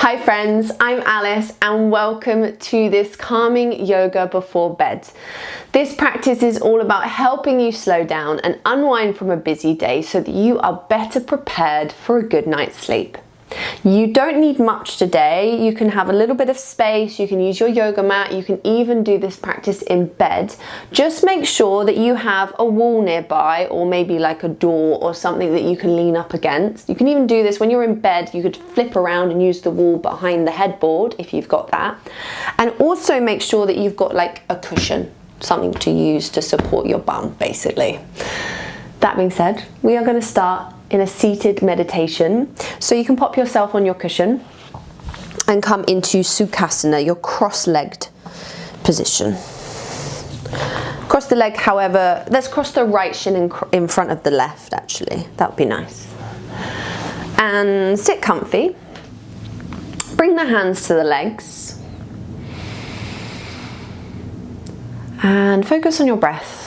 Hi friends, I'm Alice and welcome to this calming yoga before bed. This practice is all about helping you slow down and unwind from a busy day so that you are better prepared for a good night's sleep. You don't need much today. You can have a little bit of space, you can use your yoga mat, you can even do this practice in bed. Just make sure that you have a wall nearby or maybe like a door or something that you can lean up against. You can even do this when you're in bed. You could flip around and use the wall behind the headboard if you've got that. And also make sure that you've got like a cushion, something to use to support your bum basically. That being said, we are going to start in a seated meditation. So you can pop yourself on your cushion and come into Sukhasana, your cross-legged position. Cross the leg, however, let's cross the right shin in front of the left actually. That would be nice. And sit comfy. Bring the hands to the legs. And focus on your breath.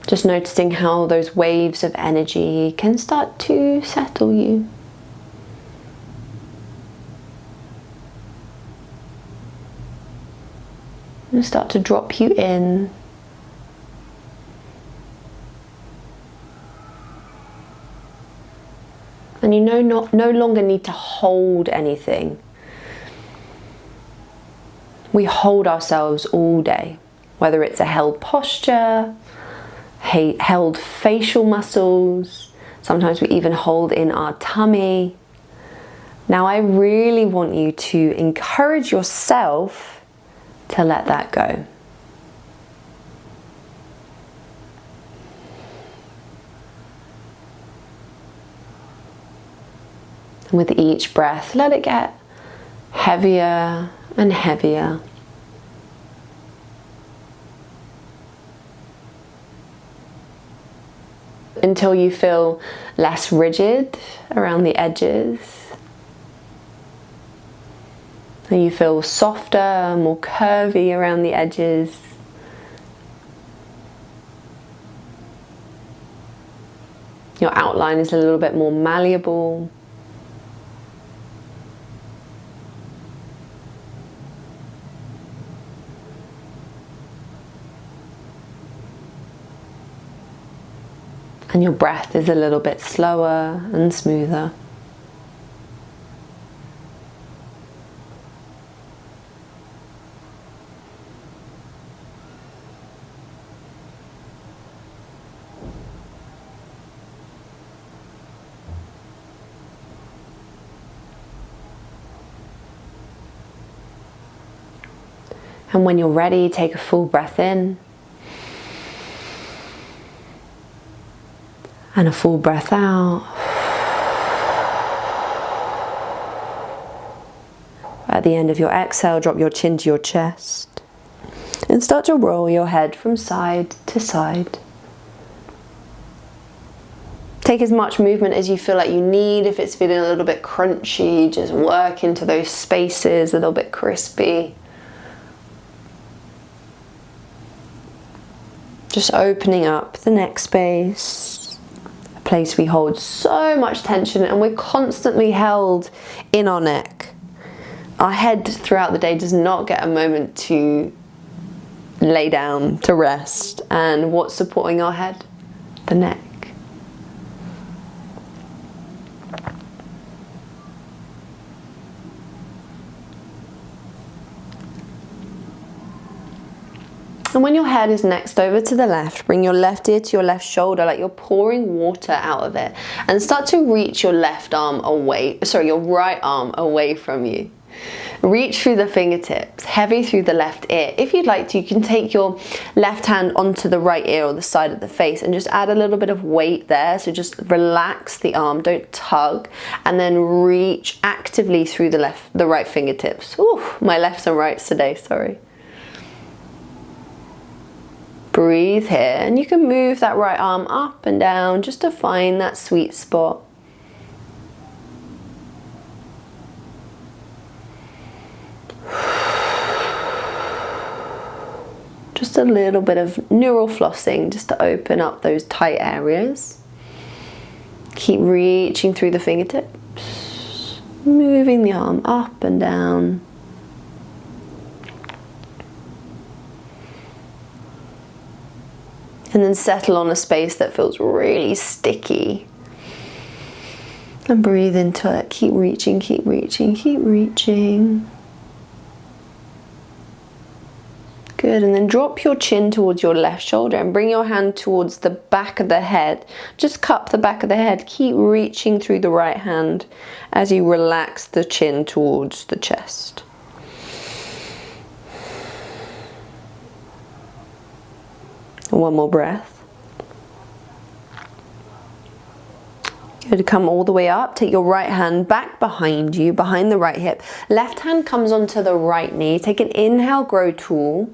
Just noticing how those waves of energy can start to settle you. And start to drop you in. And you no longer need to hold anything. We hold ourselves all day, whether it's a held posture, held facial muscles, sometimes we even hold in our tummy. Now I really want you to encourage yourself to let that go. And with each breath, let it get heavier and heavier. Until you feel less rigid around the edges. And you feel softer, more curvy around the edges. Your outline is a little bit more malleable. And your breath is a little bit slower and smoother. And when you're ready, take a full breath in. And a full breath out. At the end of your exhale, drop your chin to your chest and start to roll your head from side to side. Take as much movement as you feel like you need. If it's feeling a little bit crunchy, just work into those spaces, a little bit crispy. Just opening up the neck space. Place we hold so much tension and we're constantly held in our neck. Our head throughout the day does not get a moment to lay down, to rest. And what's supporting our head? The neck. And when your head is next over to the left, bring your left ear to your left shoulder like you're pouring water out of it. And start to reach your left arm away, your right arm away from you. Reach through the fingertips, heavy through the left ear. If you'd like to, you can take your left hand onto the right ear or the side of the face and just add a little bit of weight there. So just relax the arm, don't tug, and then reach actively through the right fingertips. Ooh, my lefts and rights today, sorry. Breathe here, and you can move that right arm up and down just to find that sweet spot. just a little bit of neural flossing just to open up those tight areas. Keep reaching through the fingertips, moving the arm up and down. And then settle on a space that feels really sticky. And breathe into it. Keep reaching, keep reaching, keep reaching. Good, and then drop your chin towards your left shoulder and bring your hand towards the back of the head. Just cup the back of the head. Keep reaching through the right hand as you relax the chin towards the chest. One more breath. Good, come all the way up. Take your right hand back behind you, behind the right hip. Left hand comes onto the right knee. Take an inhale, grow tall.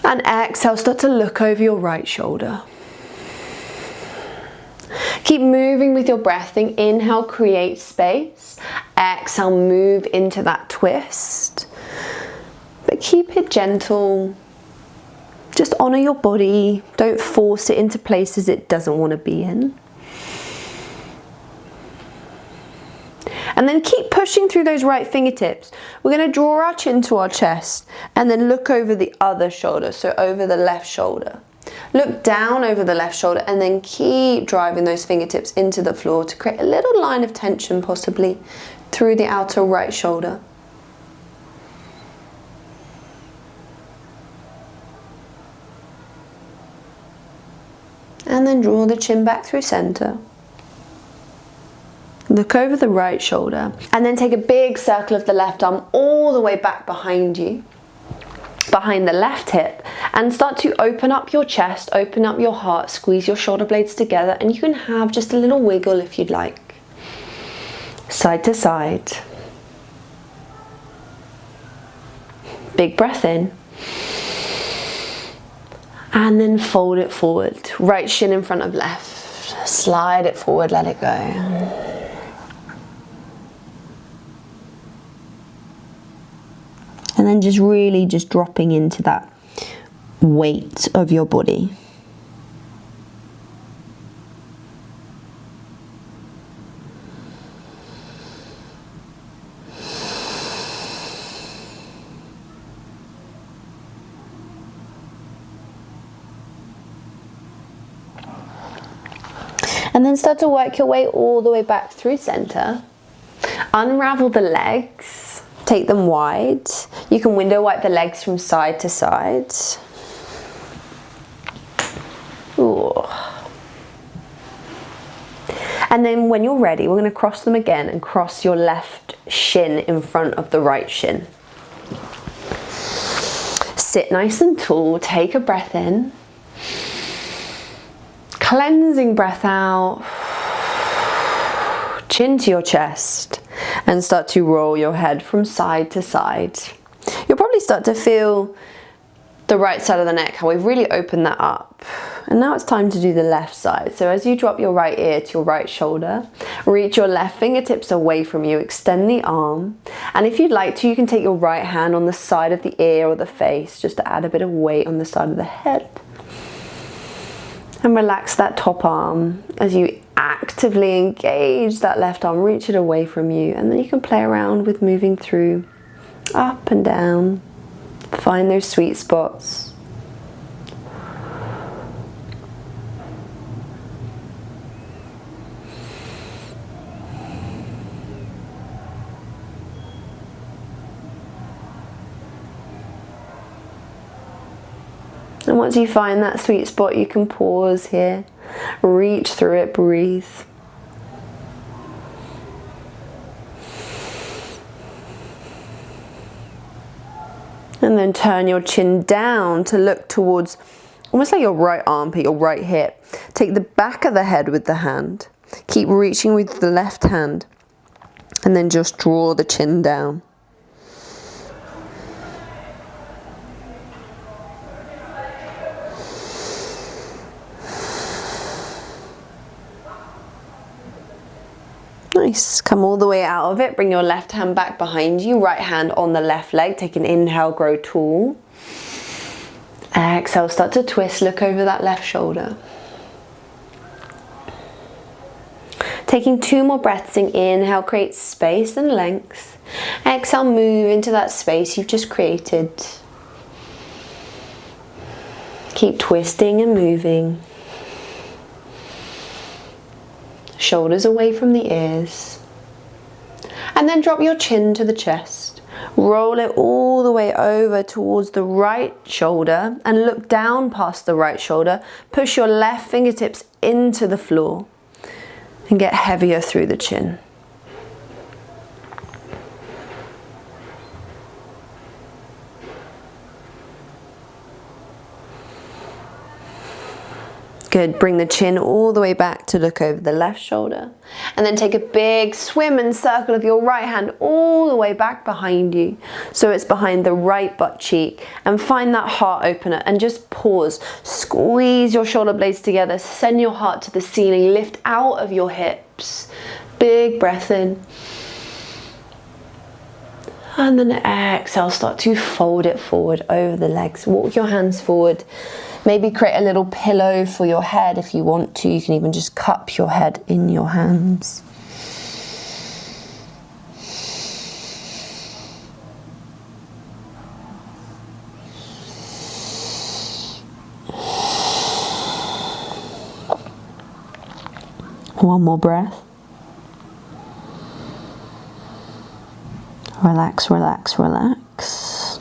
And exhale, start to look over your right shoulder. Keep moving with your breath. Think inhale, create space. Exhale, move into that twist. But keep it gentle. Just honor your body. Don't force it into places it doesn't want to be in. And then keep pushing through those right fingertips. We're going to draw our chin to our chest and then look over the other shoulder, so over the left shoulder. Look down over the left shoulder and then keep driving those fingertips into the floor to create a little line of tension, possibly through the outer right shoulder. And then draw the chin back through center. Look over the right shoulder and then take a big circle of the left arm all the way back behind you, behind the left hip, and start to open up your chest, open up your heart, squeeze your shoulder blades together, and you can have just a little wiggle if you'd like. Side to side. Big breath in. And then fold it forward. Right shin in front of left. Slide it forward, let it go. And then just really just dropping into that weight of your body. And then start to work your way all the way back through center. Unravel the legs. Take them wide. You can window wipe the legs from side to side. Ooh. And then when you're ready, we're going to cross them again and cross your left shin in front of the right shin. Sit nice and tall. Take a breath in. Cleansing breath out. Chin to your chest. And start to roll your head from side to side. You'll probably start to feel the right side of the neck, how we've really opened that up. And now it's time to do the left side. So as you drop your right ear to your right shoulder, reach your left fingertips away from you, extend the arm. And if you'd like to, you can take your right hand on the side of the ear or the face, just to add a bit of weight on the side of the head. And relax that top arm as you actively engage that left arm, reach it away from you, and then you can play around with moving through, up and down, find those sweet spots. And once you find that sweet spot, you can pause here, reach through it, breathe. And then turn your chin down to look towards almost like your right armpit, your right hip. Take the back of the head with the hand. Keep reaching with the left hand. And then just draw the chin down. Nice. Come all the way out of it. Bring your left hand back behind you. Right hand on the left leg. Take an inhale, grow tall. Exhale, start to twist, look over that left shoulder. Taking 2 more breaths in, inhale, create space and length. Exhale, move into that space you've just created. Keep twisting and moving. Shoulders away from the ears. And then drop your chin to the chest. Roll it all the way over towards the right shoulder and look down past the right shoulder. Push your left fingertips into the floor and get heavier through the chin. Good, bring the chin all the way back to look over the left shoulder. And then take a big swim and circle of your right hand all the way back behind you. So it's behind the right butt cheek. And find that heart opener and just pause. Squeeze your shoulder blades together. Send your heart to the ceiling. Lift out of your hips. Big breath in. And then exhale, start to fold it forward over the legs. Walk your hands forward. Maybe create a little pillow for your head if you want to. You can even just cup your head in your hands. One more breath. Relax, relax, relax.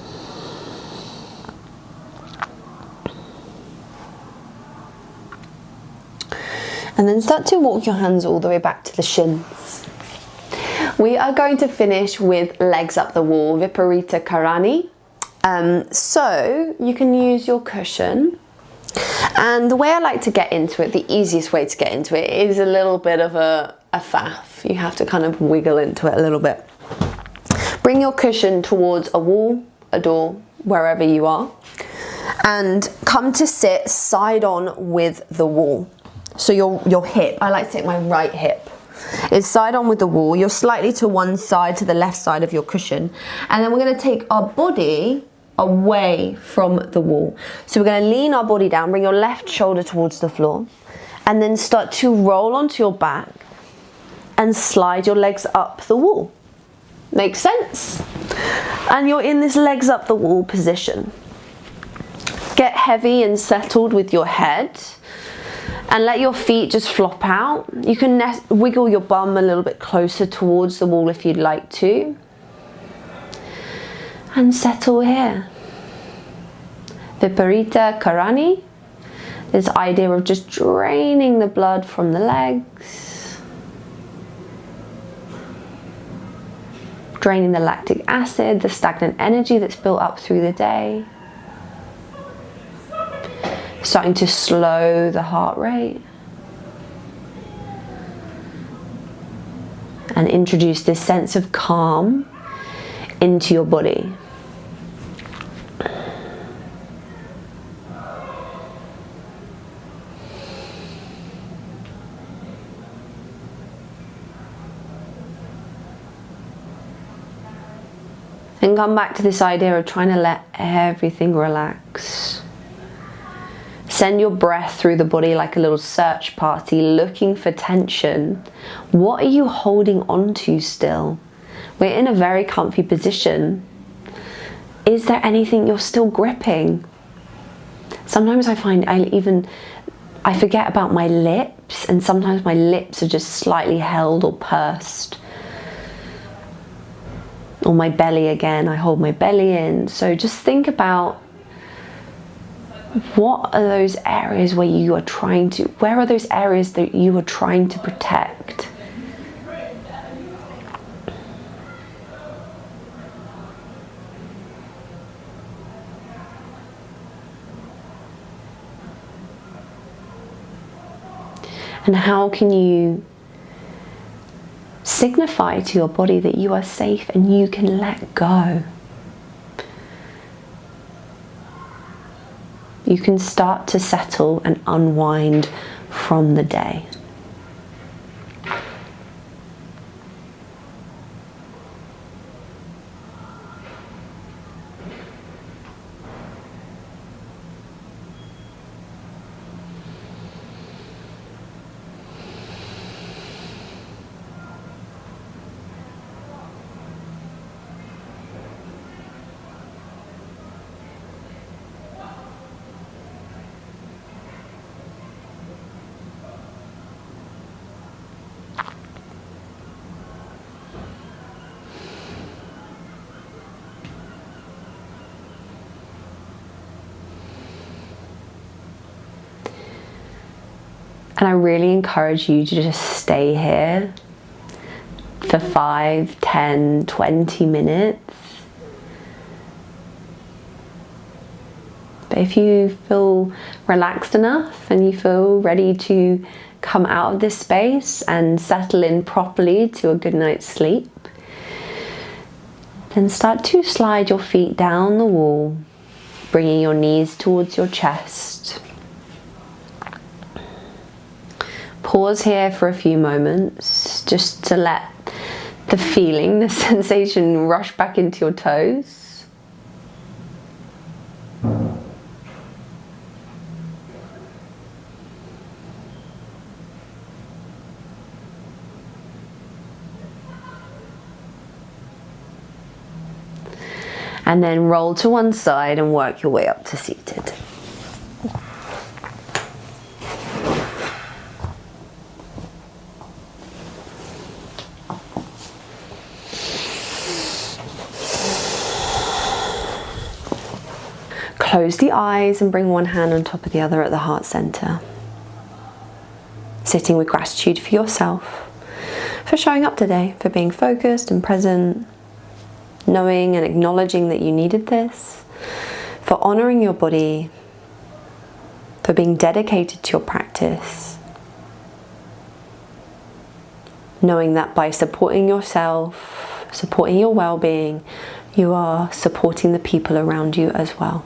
And then start to walk your hands all the way back to the shins. We are going to finish with legs up the wall, Viparita Karani. So you can use your cushion. And the way I like to get into it, the easiest way to get into it is a little bit of a faff. You have to kind of wiggle into it a little bit. Bring your cushion towards a wall, a door, wherever you are. And come to sit side on with the wall. So your hip, I like to take my right hip, is side on with the wall. You're slightly to one side, to the left side of your cushion. And then we're going to take our body away from the wall. So we're going to lean our body down, bring your left shoulder towards the floor, and then start to roll onto your back and slide your legs up the wall. Makes sense? And you're in this legs up the wall position. Get heavy and settled with your head. And let your feet just flop out. You can wiggle your bum a little bit closer towards the wall if you'd like to. And settle here. Viparita Karani. This idea of just draining the blood from the legs. Draining the lactic acid, the stagnant energy that's built up through the day. Starting to slow the heart rate. And introduce this sense of calm into your body. And come back to this idea of trying to let everything relax. Send your breath through the body like a little search party, looking for tension. What are you holding on to still? We're in a very comfy position. Is there anything you're still gripping? Sometimes I find I forget about my lips, and sometimes my lips are just slightly held or pursed. Or my belly again, I hold my belly in. So just think about, what are those areas where you are trying to, where are those areas that you are trying to protect? And how can you signify to your body that you are safe and you can let go? You can start to settle and unwind from the day. And I really encourage you to just stay here for 5, 10, 20 minutes. But if you feel relaxed enough and you feel ready to come out of this space and settle in properly to a good night's sleep, then start to slide your feet down the wall, bringing your knees towards your chest. Pause here for a few moments just to let the feeling, the sensation rush back into your toes. And then roll to one side and work your way up to seated. Close the eyes and bring one hand on top of the other at the heart center. Sitting with gratitude for yourself, for showing up today, for being focused and present, knowing and acknowledging that you needed this, for honoring your body, for being dedicated to your practice, knowing that by supporting yourself, supporting your well-being, you are supporting the people around you as well.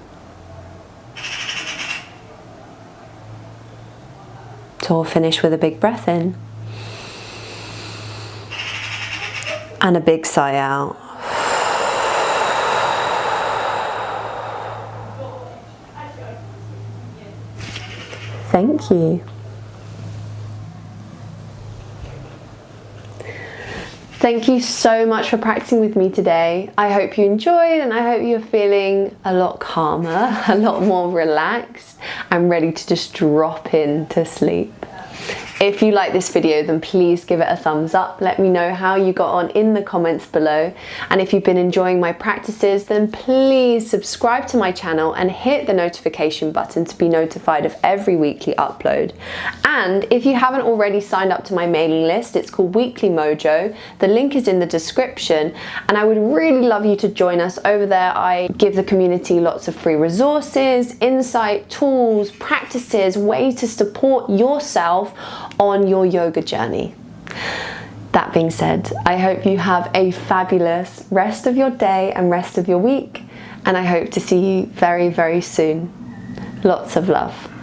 So we'll finish with a big breath in and a big sigh out. Thank you. Thank you so much for practicing with me today. I hope you enjoyed and I hope you're feeling a lot calmer, a lot more relaxed and ready to just drop into sleep. If you like this video, then please give it a thumbs up. Let me know how you got on in the comments below. And if you've been enjoying my practices, then please subscribe to my channel and hit the notification button to be notified of every weekly upload. And if you haven't already signed up to my mailing list, it's called Weekly Mojo. The link is in the description, and I would really love you to join us over there. I give the community lots of free resources, insight, tools, practices, ways to support yourself on your yoga journey. That being said, I hope you have a fabulous rest of your day and rest of your week, and I hope to see you very, very soon. Lots of love.